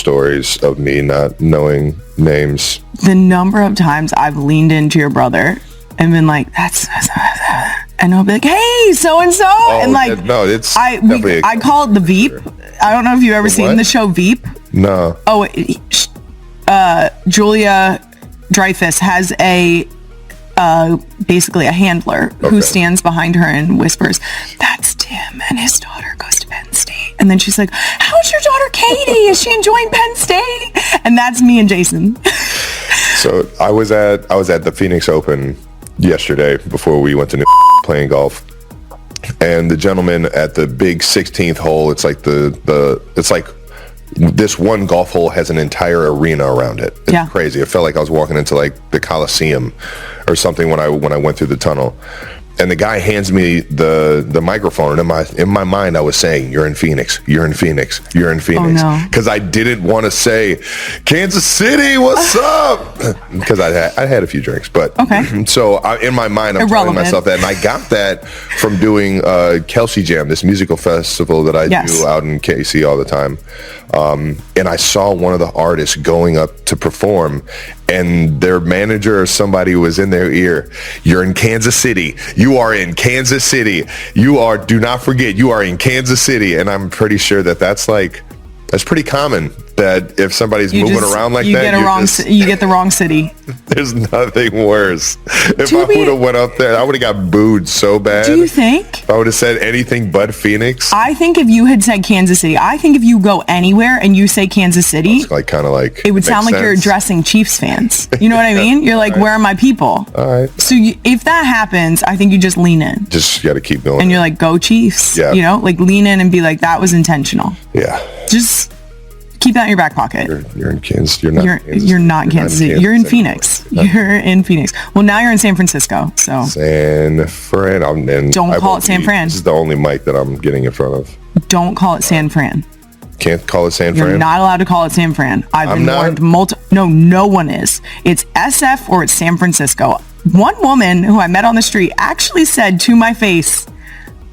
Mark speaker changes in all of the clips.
Speaker 1: stories of me not knowing names.
Speaker 2: The number of times I've leaned into your brother and been like, and he'll be like, hey, so-and-so. And like,
Speaker 1: no, it's
Speaker 2: I call it the Veep. I don't know if you've ever seen the show Veep.
Speaker 1: No.
Speaker 2: Oh, Julia Dreyfus has basically a handler who stands behind her and whispers, that's Tim and his daughter goes to Penn State. And then she's like, how's your daughter Katie? Is she enjoying Penn State? And that's me and Jason.
Speaker 1: So I was at the Phoenix Open yesterday before we went to playing golf. And the gentleman at the big 16th hole, it's like it's like this one golf hole has an entire arena around it. It's crazy. It felt like I was walking into like the Coliseum or something when I went through the tunnel. And the guy hands me the microphone, and in my mind I was saying, "You're in Phoenix. You're in Phoenix. You're in Phoenix," because I didn't want to say, "Kansas City, what's up?" Because I had a few drinks, but so in my mind I'm telling myself that, and I got that from doing Kelce Jam, this musical festival that I do out in KC all the time. And I saw one of the artists going up to perform, and their manager or somebody was in their ear, "You're in Kansas City. You are in Kansas City. Do not forget, you are in Kansas City." And I'm pretty sure that's pretty common, that if somebody's moving around like that,
Speaker 2: you get the wrong city.
Speaker 1: There's nothing worse. If I would have went up there, I would have got booed so bad.
Speaker 2: Do you think?
Speaker 1: If I would have said anything but Phoenix.
Speaker 2: I think if you had said Kansas City, I think if you go anywhere and you say Kansas City,
Speaker 1: it
Speaker 2: would sound like you're addressing Chiefs fans. You know what I mean? You're like, where are my people?
Speaker 1: All right.
Speaker 2: So if that happens, I think you just lean in.
Speaker 1: Just got to keep going.
Speaker 2: And you're like, go Chiefs.
Speaker 1: Yeah.
Speaker 2: You know, like lean in and be like, that was intentional.
Speaker 1: Yeah.
Speaker 2: Just keep that in your back pocket.
Speaker 1: You're in Kansas. You're not
Speaker 2: in Kansas City. You're in Phoenix. You're in Phoenix. Well, now you're in San Francisco. So
Speaker 1: San Fran.
Speaker 2: Don't call it San Fran.
Speaker 1: This is the only mic that I'm getting in front of.
Speaker 2: Don't call it San Fran.
Speaker 1: Can't call it San Fran?
Speaker 2: You're not allowed to call it San Fran. I've been warned no one is. It's SF or it's San Francisco. One woman who I met on the street actually said to my face,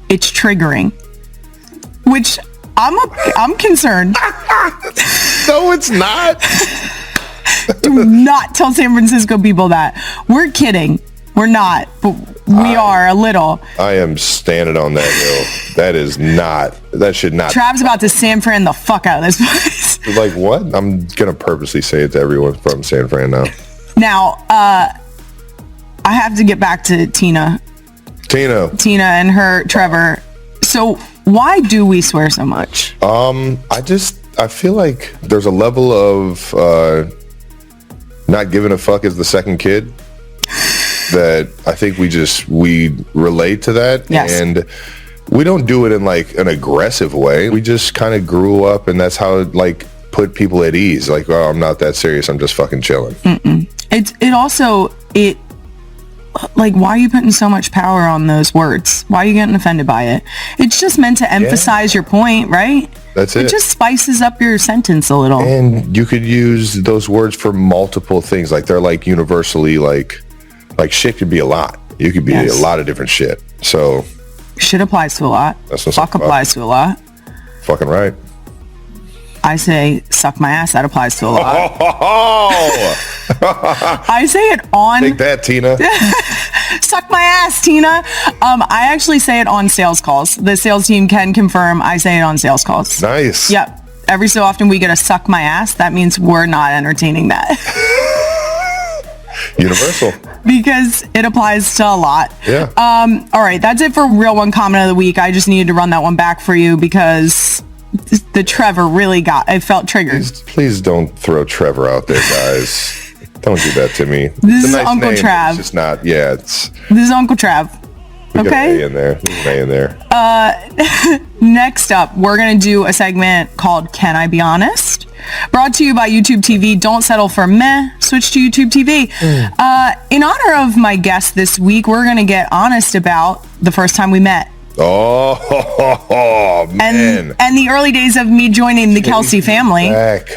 Speaker 2: it's triggering. Which I'm concerned.
Speaker 1: No, it's not.
Speaker 2: Do not tell San Francisco people that. We're kidding. We're not, but we are a little.
Speaker 1: I am standing on that hill. That should not.
Speaker 2: Trav's about to San Fran the fuck out of this place.
Speaker 1: Like what? I'm going to purposely say it to everyone from San Fran now.
Speaker 2: Now, I have to get back to Tina and her Trevor. So why do we swear so much?
Speaker 1: I feel like there's a level of not giving a fuck as the second kid that I think we relate to that.
Speaker 2: Yes.
Speaker 1: And we don't do it in like an aggressive way. We just kind of grew up, and that's how it like put people at ease. Like, oh, I'm not that serious. I'm just fucking chilling. Like, why are you putting so much power on those words? Why are you getting offended by it? It's just meant to emphasize your point, right? That's it.
Speaker 2: It just spices up your sentence a little.
Speaker 1: And you could use those words for multiple things. Like, they're like universally like shit could be a lot. You could be a lot of different shit. So
Speaker 2: shit applies to a lot.
Speaker 1: That's what
Speaker 2: fuck applies to a lot.
Speaker 1: Fucking right.
Speaker 2: I say suck my ass. That applies to a lot. I say it on.
Speaker 1: Take that, Tina.
Speaker 2: Suck my ass, Tina. I actually say it on sales calls. The sales team can confirm I say it on sales calls.
Speaker 1: Nice.
Speaker 2: Yep. Every so often we get a suck my ass. That means we're not entertaining that.
Speaker 1: Universal.
Speaker 2: Because it applies to a lot.
Speaker 1: Yeah.
Speaker 2: All right. That's it for Real One Comment of the Week. I just needed to run that one back for you because the Trevor really I felt triggered.
Speaker 1: Please don't throw Trevor out there, guys. Don't do that to me.
Speaker 2: This is Uncle Trav.
Speaker 1: It's just not. Yeah, this
Speaker 2: is Uncle Trav. Okay.
Speaker 1: There's an A in there.
Speaker 2: Next up, we're gonna do a segment called "Can I Be Honest?" Brought to you by YouTube TV. Don't settle for meh. Switch to YouTube TV. In honor of my guest this week, we're gonna get honest about the first time we met.
Speaker 1: Oh, man.
Speaker 2: And the early days of me joining the Kelce family.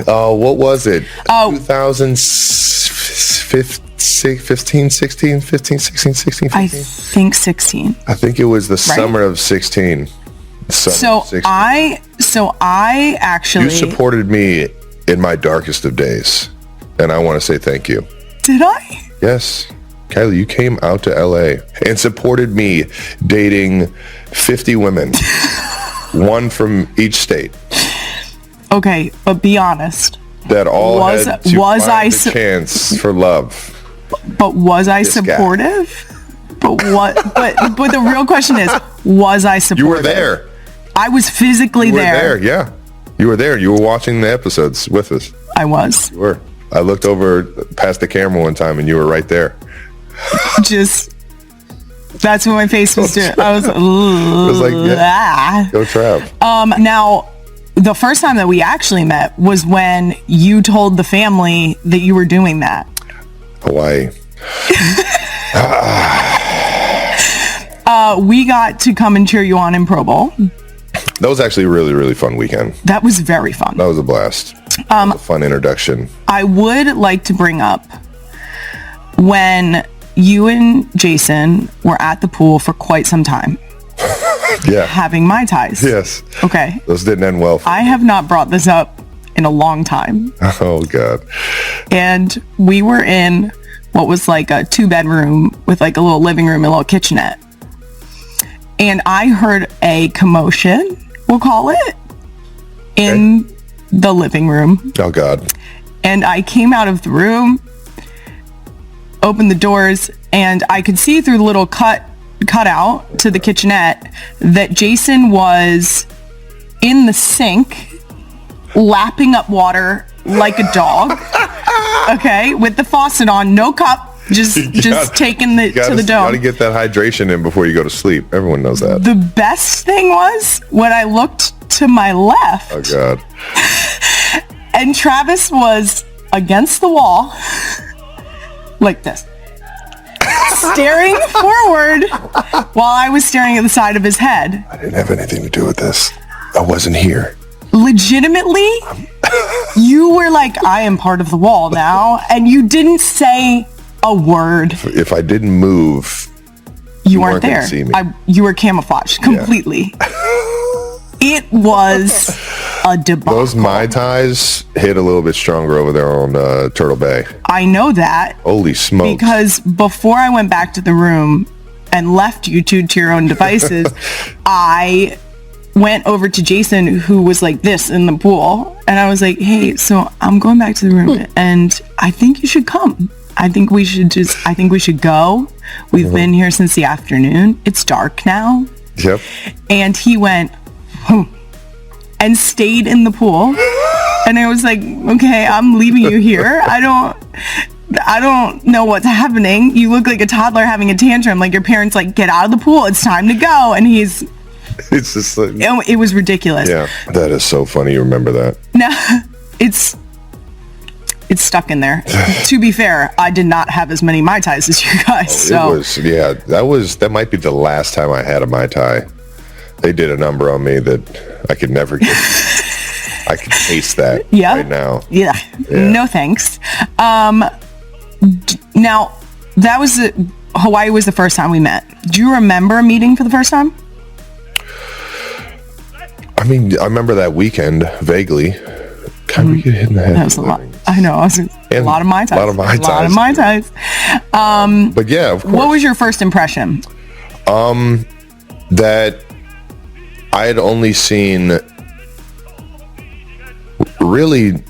Speaker 1: What was it? 2015, 16, 15, 16, 16, 15?
Speaker 2: I think 16.
Speaker 1: I think it was the summer of 16.
Speaker 2: So I actually...
Speaker 1: You supported me in my darkest of days. And I want to say thank you.
Speaker 2: Did I?
Speaker 1: Yes. Kylie, you came out to LA and supported me dating 50 women, one from each state.
Speaker 2: Okay, but be honest.
Speaker 1: That all had to find a chance for love.
Speaker 2: But was I supportive? But the real question is, was I supportive?
Speaker 1: You were there.
Speaker 2: I was physically there.
Speaker 1: Yeah. You were there. You were watching the episodes with us.
Speaker 2: I was.
Speaker 1: You were. I looked over past the camera one time and you were right there.
Speaker 2: That's what my face was doing. I was,
Speaker 1: it was like, yeah, go Trav.
Speaker 2: Now, the first time that we actually met was when you told the family that you were doing that.
Speaker 1: Hawaii.
Speaker 2: We got to come and cheer you on in Pro Bowl.
Speaker 1: That was actually a really, really fun weekend.
Speaker 2: That was very fun.
Speaker 1: That was a blast. That was a fun introduction.
Speaker 2: I would like to bring up when you and Jason were at the pool for quite some time.
Speaker 1: Yeah.
Speaker 2: Having Mai Tais.
Speaker 1: Yes.
Speaker 2: Okay.
Speaker 1: Those didn't end well.
Speaker 2: I have not brought this up in a long time.
Speaker 1: Oh, God.
Speaker 2: And we were in what was like a 2-bedroom with like a little living room and a little kitchenette. And I heard a commotion, we'll call it, in the living room.
Speaker 1: Oh, God.
Speaker 2: And I came out of the room, opened the doors, and I could see through the little cutout to the kitchenette that Jason was in the sink, lapping up water like a dog. Okay, with the faucet on, no cup, just taking the to the dome.
Speaker 1: You gotta get that hydration in before you go to sleep. Everyone knows that.
Speaker 2: The best thing was when I looked to my left.
Speaker 1: Oh, God.
Speaker 2: And Travis was against the wall, like this, staring forward while I was staring at the side of his head.
Speaker 1: I didn't have anything to do with this. I wasn't here.
Speaker 2: Legitimately, you were like, I am part of the wall now, and you didn't say a word.
Speaker 1: If I didn't move,
Speaker 2: you weren't there.
Speaker 1: See me.
Speaker 2: You were camouflaged completely. Yeah. It was a debacle.
Speaker 1: Those Mai Tais hit a little bit stronger over there on Turtle Bay.
Speaker 2: I know that.
Speaker 1: Holy smokes.
Speaker 2: Because before I went back to the room and left you two to your own devices, I went over to Jason, who was like this in the pool. And I was like, hey, so I'm going back to the room and I think you should come. I think we should go. We've been here since the afternoon. It's dark now.
Speaker 1: Yep.
Speaker 2: And he went, and stayed in the pool. And I was like, okay, I'm leaving you here. I don't know what's happening. You look like a toddler having a tantrum. Like your parents like, get out of the pool. It's time to go. And it's just like, it was ridiculous.
Speaker 1: Yeah. That is so funny. You remember that.
Speaker 2: No, it's stuck in there. To be fair, I did not have as many Mai Tais as you guys.
Speaker 1: That might be the last time I had a Mai Tai. They did a number on me that I could never get. I can taste that right now.
Speaker 2: Yeah. No thanks. Now, that was Hawaii was the first time we met. Do you remember meeting for the first time?
Speaker 1: I mean, I remember that weekend vaguely. God, we get hit in the head.
Speaker 2: That was a lot. I know. A lot of Mai Tais.
Speaker 1: A lot of Mai Tais.
Speaker 2: A lot of Mai Tais.
Speaker 1: But yeah, of course.
Speaker 2: What was your first impression?
Speaker 1: That I had only seen, really,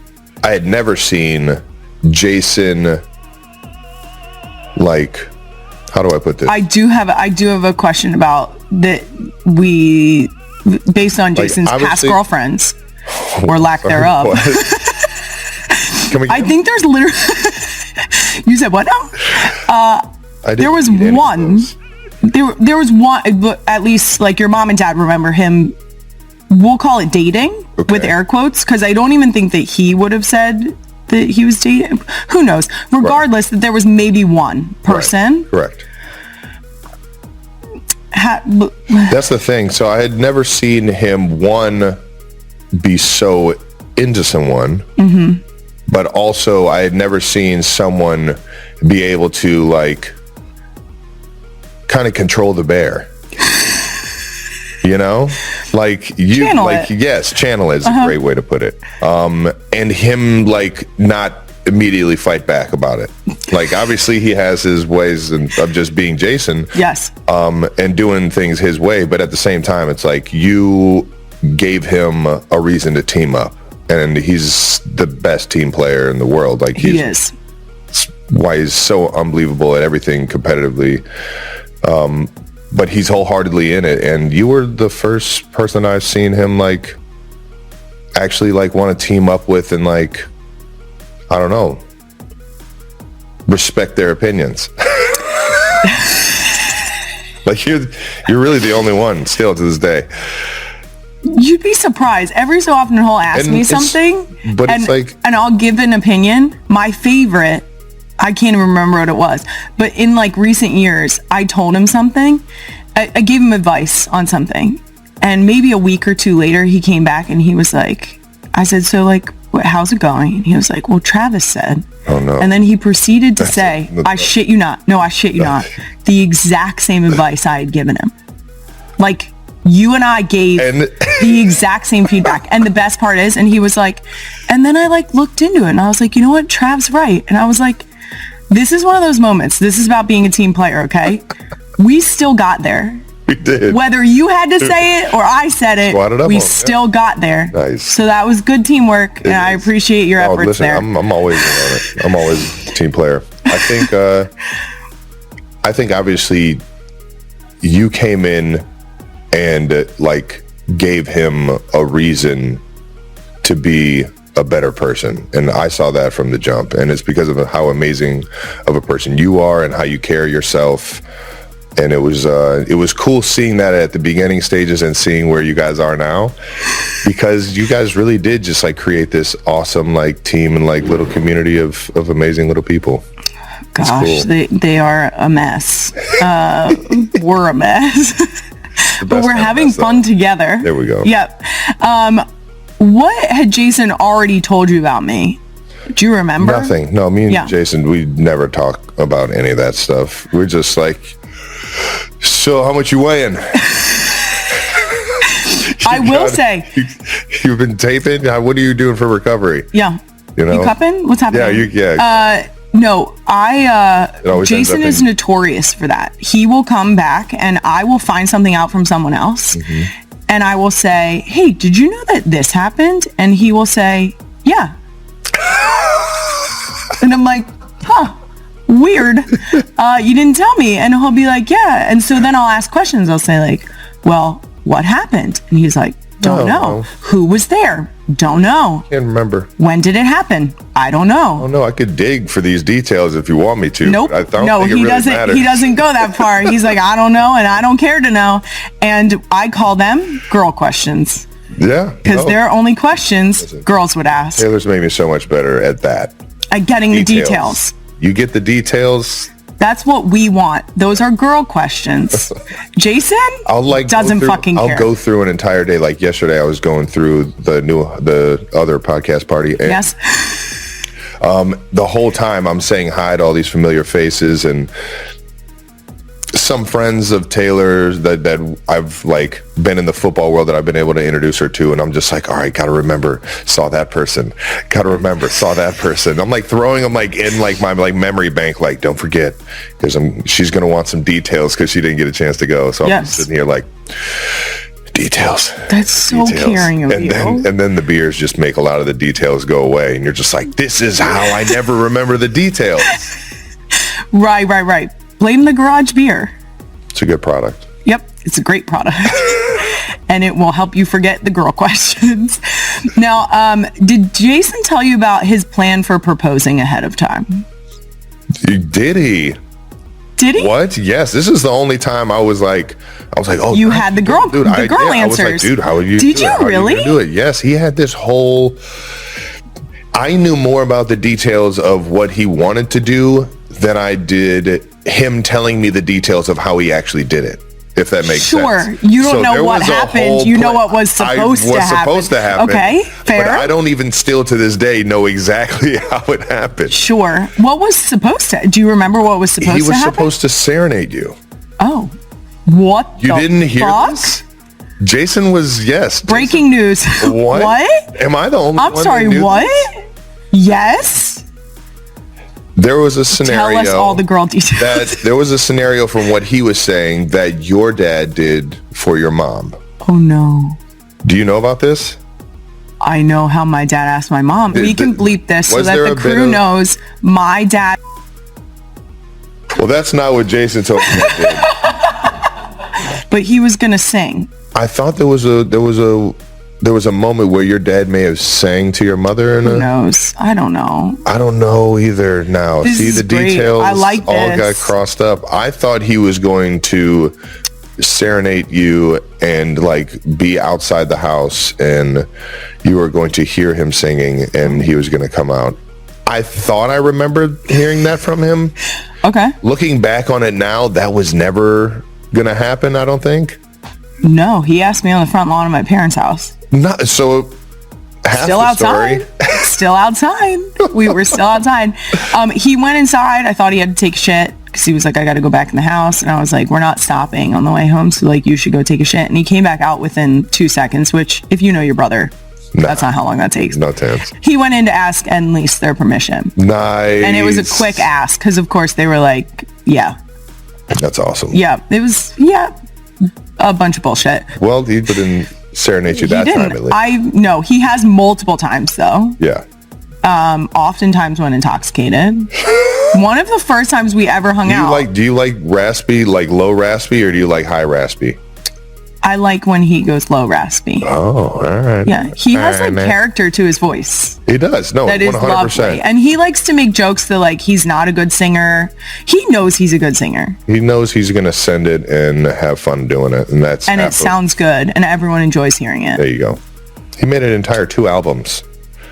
Speaker 1: I had never seen Jason, like, how do I put this?
Speaker 2: I do have a question about that based on Jason's past girlfriends or lack thereof. I think there's literally, you said what now? There was one. There was one, at least like your mom and dad remember him, we'll call it dating with air quotes, because I don't even think that he would have said that he was dating. Who knows? Regardless, that there was maybe one person.
Speaker 1: Correct. That's the thing. So I had never seen him, one, be so into someone, but also I had never seen someone be able to like kind of control the bear. You know, Like you,
Speaker 2: channel
Speaker 1: like
Speaker 2: it.
Speaker 1: Yes, channel is a great way to put it. And him like not immediately fight back about it. Like obviously he has his ways of just being Jason.
Speaker 2: Yes.
Speaker 1: And doing things his way, but at the same time, it's like you gave him a reason to team up, and he's the best team player in the world. Like
Speaker 2: he is.
Speaker 1: Why he's so unbelievable at everything competitively. But he's wholeheartedly in it, and you were the first person I've seen him like actually like want to team up with and like, I don't know, respect their opinions. Like you're really the only one still to this day.
Speaker 2: You'd be surprised. Every so often he'll ask me something,
Speaker 1: but it's like,
Speaker 2: and I'll give an opinion. My favorite, I can't even remember what it was, but in like recent years, I told him something. I gave him advice on something, and maybe a week or two later, he came back and he was like, I said, so like, how's it going? And he was like, well, Travis said.
Speaker 1: Oh no.
Speaker 2: And then he proceeded to say, I shit you not. No, I shit you not. The exact same advice I had given him. Like, you and I gave the exact same feedback. And the best part is, and he was like, and then I like looked into it and I was like, you know what? Trav's right. And I was like, this is one of those moments. This is about being a team player, okay? We still got there.
Speaker 1: We did.
Speaker 2: Whether you had to say it or I said it, we still got there.
Speaker 1: Nice.
Speaker 2: So that was good teamwork, and I appreciate your efforts there.
Speaker 1: I'm always in on it. I'm always a team player. I think obviously you came in and like gave him a reason to be a better person, and I saw that from the jump, and it's because of how amazing of a person you are and how you carry yourself. And it was cool seeing that at the beginning stages and seeing where you guys are now, because you guys really did just like create this awesome like team and like little community of amazing little people.
Speaker 2: Gosh, cool. They are a mess. We're a mess. But we're having fun together.
Speaker 1: There we go.
Speaker 2: Yep. What had Jason already told you about me? Do you remember?
Speaker 1: Nothing. No, me and Jason, we never talk about any of that stuff. We're just like, so how much you weighing?
Speaker 2: I will say.
Speaker 1: You've been taping? What are you doing for recovery?
Speaker 2: Yeah.
Speaker 1: You know?
Speaker 2: You cupping? What's happening? No, Jason is notorious for that. He will come back and I will find something out from someone else. Mm-hmm. And I will say, hey, did you know that this happened? And he will say, yeah. And I'm like, huh, weird. You didn't tell me. And he'll be like, yeah. And so then I'll ask questions. I'll say like, well, what happened? And he's like, don't know. Who was there? Don't know.
Speaker 1: Can't remember.
Speaker 2: When did it happen? I don't know.
Speaker 1: Oh no, I could dig for these details if you want me to.
Speaker 2: Nope. He doesn't go that far. He's like, I don't know, and I don't care to know. And I call them girl questions.
Speaker 1: Yeah.
Speaker 2: Because they're only questions girls would ask.
Speaker 1: Taylor's made me so much better at that.
Speaker 2: At getting the details.
Speaker 1: You get the details.
Speaker 2: That's what we want. Those are girl questions. Jason doesn't fucking care.
Speaker 1: I'll go through an entire day. Like yesterday, I was going through the other podcast party. And,
Speaker 2: yes.
Speaker 1: The whole time I'm saying hi to all these familiar faces and some friends of Taylor's that I've like been in the football world that I've been able to introduce her to, and I'm just like, all right, gotta remember, saw that person, gotta remember, saw that person. I'm like throwing them like in like my like memory bank, like don't forget, because she's gonna want some details because she didn't get a chance to go. So I'm sitting here like details.
Speaker 2: That's so caring of you.
Speaker 1: And then the beers just make a lot of the details go away, and you're just like, this is how I never remember the details.
Speaker 2: Right. Blame the garage beer.
Speaker 1: It's a good product.
Speaker 2: Yep, it's a great product. And it will help you forget the girl questions. Now, did Jason tell you about his plan for proposing ahead of time?
Speaker 1: Did he?
Speaker 2: Did he?
Speaker 1: What? Yes. This is the only time I was like, oh,
Speaker 2: you had the girl answers.
Speaker 1: I was like, dude, how would you?
Speaker 2: Did you really
Speaker 1: do it? Yes, he had this whole. I knew more about the details of what he wanted to do than I did him telling me the details of how he actually did it, if that makes sense.
Speaker 2: Sure. You don't know what happened. You know what was supposed to happen. Okay, fair.
Speaker 1: But I don't even still to this day know exactly how it happened.
Speaker 2: Sure. What was supposed to? Do you remember what was supposed to happen?
Speaker 1: He was supposed to serenade you.
Speaker 2: Oh. What
Speaker 1: you didn't hear this? Jason was, yes.
Speaker 2: Breaking news.
Speaker 1: What?
Speaker 2: What?
Speaker 1: Am I the only one?
Speaker 2: I'm sorry, what? Yes?
Speaker 1: There was a scenario.
Speaker 2: Tell us all the girl details.
Speaker 1: There was a scenario from what he was saying that your dad did for your mom.
Speaker 2: Oh, no.
Speaker 1: Do you know about this?
Speaker 2: I know how my dad asked my mom. We can bleep this so that the crew knows my dad.
Speaker 1: Well, that's not what Jason told me he did.
Speaker 2: But he was going to sing.
Speaker 1: I thought there was a moment where your dad may have sang to your mother.
Speaker 2: Who knows? I don't know.
Speaker 1: I don't know either now. See, the details all got crossed up. I thought he was going to serenade you and like be outside the house and you were going to hear him singing and he was going to come out. I thought I remembered hearing that from him.
Speaker 2: Okay.
Speaker 1: Looking back on it now, that was never going to happen, I don't think.
Speaker 2: No, he asked me on the front lawn of my parents' house.
Speaker 1: Not so.
Speaker 2: Still outside. Still outside. We were still outside. He went inside. I thought he had to take a shit because he was like, I got to go back in the house. And I was like, we're not stopping on the way home. So like, you should go take a shit. And he came back out within 2 seconds, which if you know your brother, that's not how long that takes.
Speaker 1: No chance.
Speaker 2: He went in to ask and lease their permission.
Speaker 1: Nice.
Speaker 2: And it was a quick ask because of course they were like, yeah.
Speaker 1: That's awesome.
Speaker 2: Yeah. It was, a bunch of bullshit.
Speaker 1: Well, he didn't serenade you that time, at least.
Speaker 2: No, he has multiple times though.
Speaker 1: Yeah.
Speaker 2: Oftentimes when intoxicated. One of the first times we ever hung out.
Speaker 1: Do you like raspy, like low raspy, or do you like high raspy?
Speaker 2: I like when he goes low raspy.
Speaker 1: Oh, all right.
Speaker 2: Yeah, he has like character to his voice.
Speaker 1: He does. No,
Speaker 2: that
Speaker 1: 100%.
Speaker 2: Is lovely. And he likes to make jokes that like he's not a good singer. He knows he's a good singer.
Speaker 1: He knows he's going to send it and have fun doing it, and it
Speaker 2: sounds good, and everyone enjoys hearing it.
Speaker 1: There you go. He made an entire 2 albums.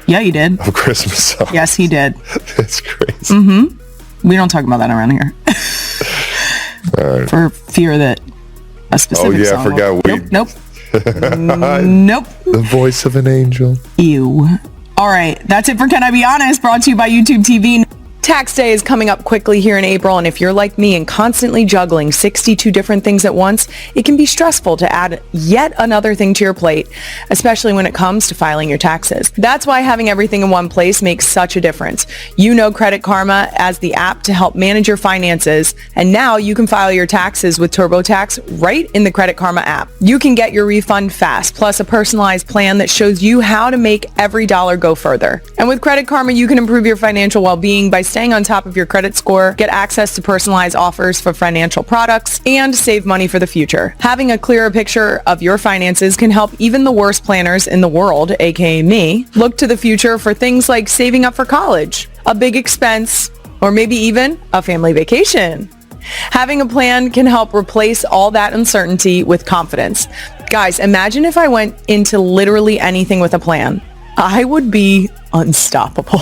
Speaker 2: Yeah, he did.
Speaker 1: Of Christmas songs.
Speaker 2: Yes, he did.
Speaker 1: That's crazy.
Speaker 2: Mm-hmm. We don't talk about that around here.
Speaker 1: All right.
Speaker 2: For fear that a specific song.
Speaker 1: I forgot.
Speaker 2: Nope. Nope.
Speaker 1: The voice of an angel.
Speaker 2: Ew. All right. That's it for Can I Be Honest? Brought to you by YouTube TV. Tax day is coming up quickly here in April, and if you're like me and constantly juggling 62 different things at once, it can be stressful to add yet another thing to your plate, especially when it comes to filing your taxes. That's why having everything in one place makes such a difference. You know Credit Karma as the app to help manage your finances, and now you can file your taxes with TurboTax right in the Credit Karma app. You can get your refund fast, plus a personalized plan that shows you how to make every dollar go further. And with Credit Karma, you can improve your financial well-being by staying on top of your credit score, get access to personalized offers for financial products, and save money for the future. Having a clearer picture of your finances can help even the worst planners in the world, aka me, look to the future for things like saving up for college, a big expense, or maybe even a family vacation. Having a plan can help replace all that uncertainty with confidence. Guys, imagine if I went into literally anything with a plan. I would be unstoppable.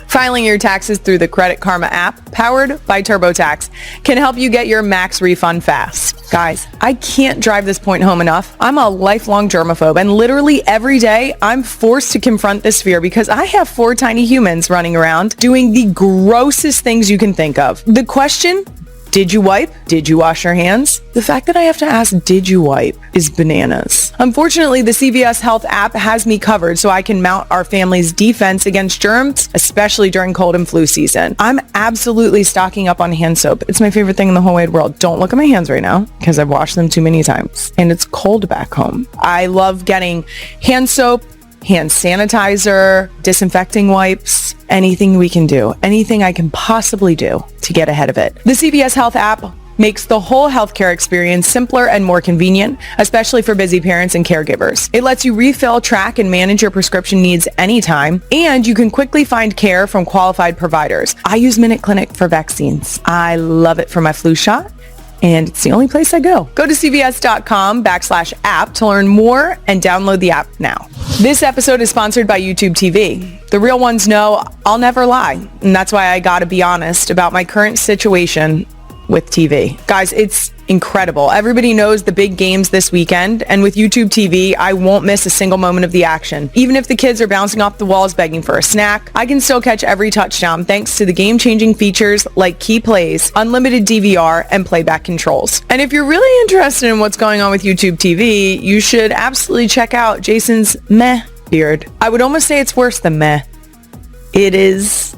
Speaker 2: Filing your taxes through the Credit Karma app, powered by TurboTax, can help you get your max refund fast. Guys, I can't drive this point home enough. I'm a lifelong germaphobe, and literally every day I'm forced to confront this fear because I have 4 tiny humans running around doing the grossest things you can think of. The question, did you wipe? Did you wash your hands? The fact that I have to ask, did you wipe, is bananas. Unfortunately, the CVS Health app has me covered so I can mount our family's defense against germs, especially during cold and flu season. I'm absolutely stocking up on hand soap. It's my favorite thing in the whole wide world. Don't look at my hands right now because I've washed them too many times and it's cold back home. I love getting hand soap, hand sanitizer, disinfecting wipes, anything we can do, anything I can possibly do to get ahead of it. The CVS Health app makes the whole healthcare experience simpler and more convenient, especially for busy parents and caregivers. It lets you refill, track, and manage your prescription needs anytime, and you can quickly find care from qualified providers. I use Minute Clinic for vaccines. I love it for my flu shot, and it's the only place I go. Go to cvs.com/app to learn more and download the app now. This episode is sponsored by YouTube TV. The real ones know I'll never lie, and that's why I gotta be honest about my current situation with TV. Guys, it's incredible. Everybody knows the big games this weekend, and with YouTube TV, I won't miss a single moment of the action. Even if the kids are bouncing off the walls begging for a snack, I can still catch every touchdown thanks to the game-changing features like key plays, unlimited DVR, and playback controls. And if you're really interested in what's going on with YouTube TV, you should absolutely check out Jason's meh beard. I would almost say it's worse than meh. It is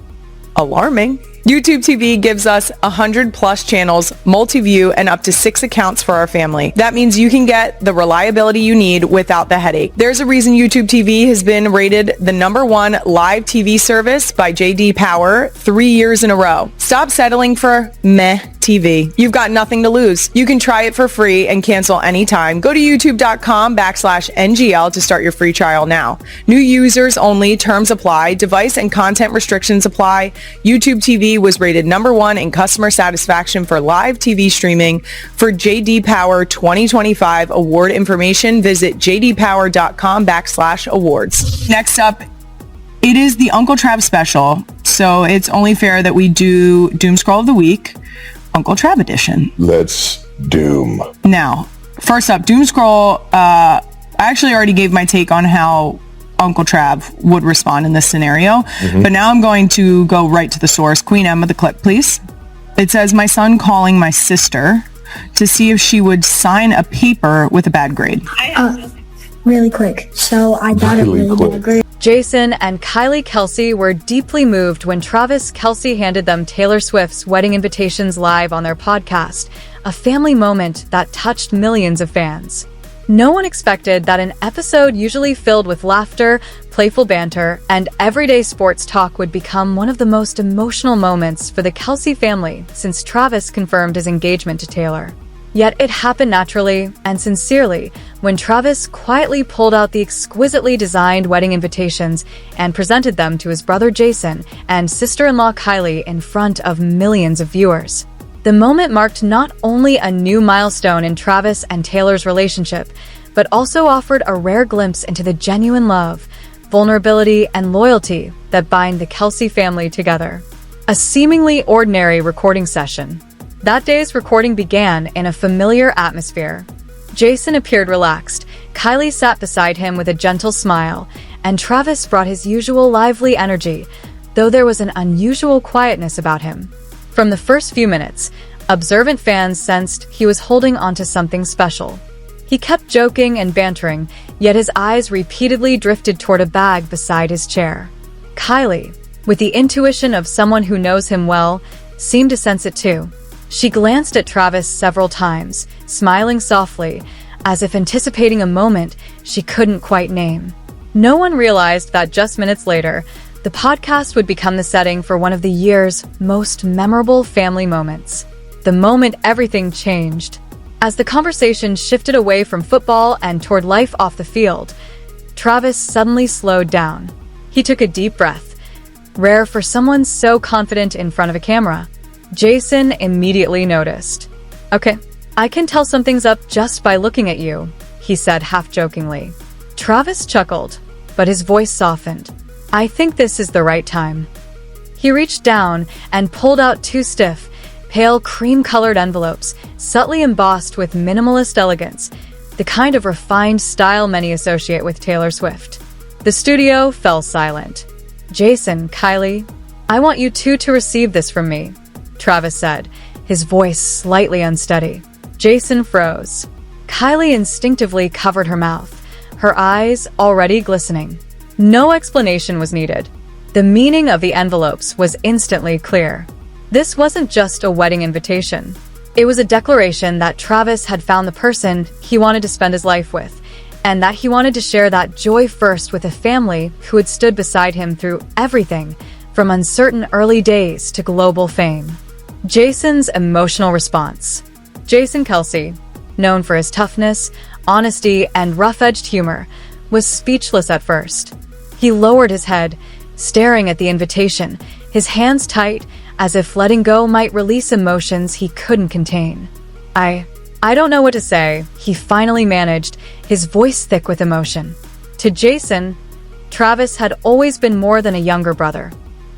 Speaker 2: alarming. YouTube TV gives us 100 plus channels, multi-view, and up to 6 accounts for our family. That means you can get the reliability you need without the headache. There's a reason YouTube TV has been rated the #1 live TV service by JD Power 3 years in a row. Stop settling for meh TV. You've got nothing to lose. You can try it for free and cancel anytime. Go to youtube.com/NGL to start your free trial now. New users only. Terms apply. Device and content restrictions apply. YouTube TV was rated #1 in customer satisfaction for live TV streaming. For JD Power 2025 award information, visit jdpower.com/awards. Next up, it is the Uncle Trav special. So it's only fair that we do Doom Scroll of the Week, Uncle Trav edition.
Speaker 1: Let's doom.
Speaker 2: Now, first up, Doom Scroll, I actually already gave my take on how Uncle Trav would respond in this scenario, but now I'm going to go right to the source. Queen Emma, the clip, please. It says, my son calling my sister to see if she would sign a paper with a bad grade.
Speaker 3: Really quick. So I got a really bad grade.
Speaker 4: Jason and Kylie Kelce were deeply moved when Travis Kelce handed them Taylor Swift's wedding invitations live on their podcast, a family moment that touched millions of fans. No one expected that an episode usually filled with laughter, playful banter, and everyday sports talk would become one of the most emotional moments for the Kelce family since Travis confirmed his engagement to Taylor. Yet it happened naturally and sincerely when Travis quietly pulled out the exquisitely designed wedding invitations and presented them to his brother Jason and sister-in-law Kylie in front of millions of viewers. The moment marked not only a new milestone in Travis and Taylor's relationship, but also offered a rare glimpse into the genuine love, vulnerability, and loyalty that bind the Kelce family together. A seemingly ordinary recording session. That day's recording began in a familiar atmosphere. Jason appeared relaxed, Kylie sat beside him with a gentle smile, and Travis brought his usual lively energy, though there was an unusual quietness about him. From the first few minutes, observant fans sensed he was holding onto something special. He kept joking and bantering, yet his eyes repeatedly drifted toward a bag beside his chair. Kylie, with the intuition of someone who knows him well, seemed to sense it too. She glanced at Travis several times, smiling softly, as if anticipating a moment she couldn't quite name. No one realized that just minutes later, the podcast would become the setting for one of the year's most memorable family moments. The moment everything changed. As the conversation shifted away from football and toward life off the field, Travis suddenly slowed down. He took a deep breath, rare for someone so confident in front of a camera. Jason immediately noticed. "Okay, I can tell something's up just by looking at you," he said half-jokingly. Travis chuckled, but his voice softened. "I think this is the right time." He reached down and pulled out 2 stiff, pale cream-colored envelopes, subtly embossed with minimalist elegance, the kind of refined style many associate with Taylor Swift. The studio fell silent. "Jason, Kylie, I want you two to receive this from me," Travis said, his voice slightly unsteady. Jason froze. Kylie instinctively covered her mouth, her eyes already glistening. No explanation was needed. The meaning of the envelopes was instantly clear. This wasn't just a wedding invitation. It was a declaration that Travis had found the person he wanted to spend his life with, and that he wanted to share that joy first with a family who had stood beside him through everything, from uncertain early days to global fame. Jason's emotional response. Jason Kelce, known for his toughness, honesty, and rough-edged humor, was speechless at first. He lowered his head, staring at the invitation, his hands tight, as if letting go might release emotions he couldn't contain. I don't know what to say," he finally managed, his voice thick with emotion. To Jason, Travis had always been more than a younger brother.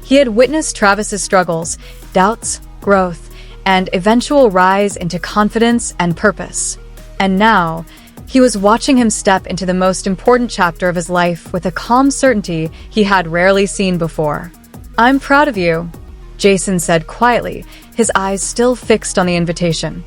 Speaker 4: He had witnessed Travis's struggles, doubts, growth, and eventual rise into confidence and purpose. And now, he was watching him step into the most important chapter of his life with a calm certainty he had rarely seen before. "I'm proud of you," Jason said quietly, his eyes still fixed on the invitation.